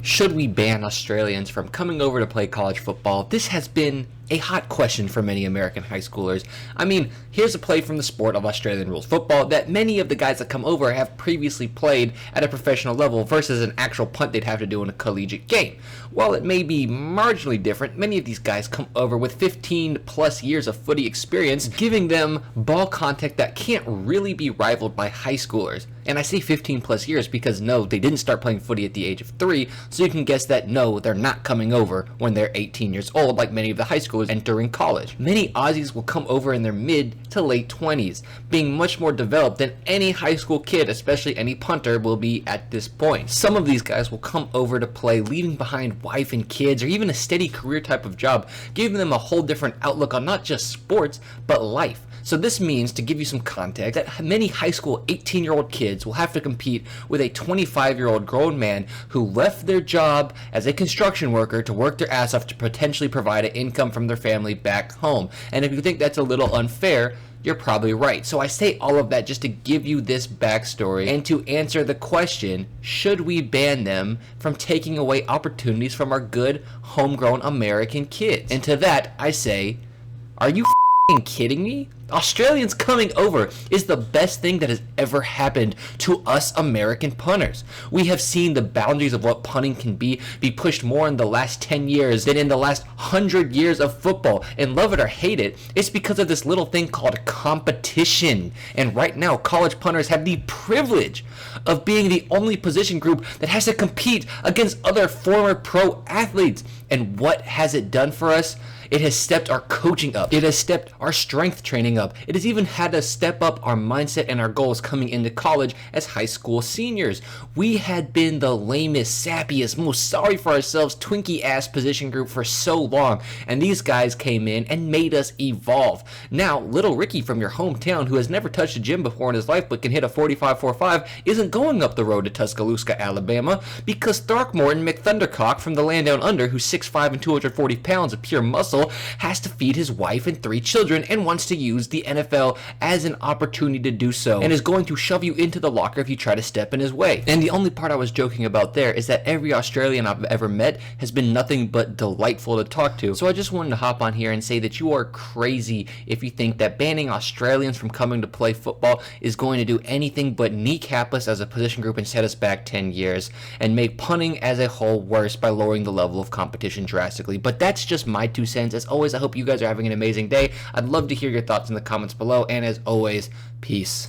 Should we ban Australians from coming over to play college football? This has been a hot question for many American high schoolers. I mean, here's a play from the sport of Australian rules football that many of the guys that come over have previously played at a professional level versus an actual punt they'd have to do in a collegiate game. While it may be marginally different, many of these guys come over with 15 plus years of footy experience, giving them ball contact that can't really be rivaled by high schoolers. And I say 15 plus years because no, they didn't start playing footy at the age of 3, so you can guess that no, they're not coming over when they're 18 years old like many of the high schoolers entering college. Many Aussies will come over in their mid to late 20s, being much more developed than any high school kid, especially any punter, will be at this point. Some of these guys will come over to play, leaving behind wife and kids or even a steady career type of job, giving them a whole different outlook on not just sports, but life. So this means, to give you some context, that many high school 18-year-old kids will have to compete with a 25-year-old grown man who left their job as a construction worker to work their ass off to potentially provide an income from their family back home. And if you think that's a little unfair, you're probably right. So I say all of that just to give you this backstory and to answer the question, should we ban them from taking away opportunities from our good homegrown American kids? And to that, I say, are you kidding me? Australians coming over is the best thing that has ever happened to us American punters. We have seen the boundaries of what punting can be pushed more in the last 10 years than in the last 100 years of football. And love it or hate it, it's because of this little thing called competition. And right now, college punters have the privilege of being the only position group that has to compete against other former pro athletes. And what has it done for us? It has stepped our coaching up. It has stepped our strength training up. It has even had us step up our mindset and our goals coming into college as high school seniors. We had been the lamest, sappiest, most sorry for ourselves, Twinkie-ass position group for so long, and these guys came in and made us evolve. Now, little Ricky from your hometown, who has never touched a gym before in his life but can hit a 45.45, isn't going up the road to Tuscaloosa, Alabama, because Throckmorton McThundercock from the land down under, who's 6'5" and 240 pounds of pure muscle, has to feed his wife and 3 children and wants to use the NFL as an opportunity to do so, and is going to shove you into the locker if you try to step in his way. And the only part I was joking about there is that every Australian I've ever met has been nothing but delightful to talk to. So I just wanted to hop on here and say that you are crazy if you think that banning Australians from coming to play football is going to do anything but kneecap us as a position group and set us back 10 years and make punting as a whole worse by lowering the level of competition drastically. But that's just my 2 cents. As always, I hope you guys are having an amazing day. I'd love to hear your thoughts in the comments below, and as always, peace.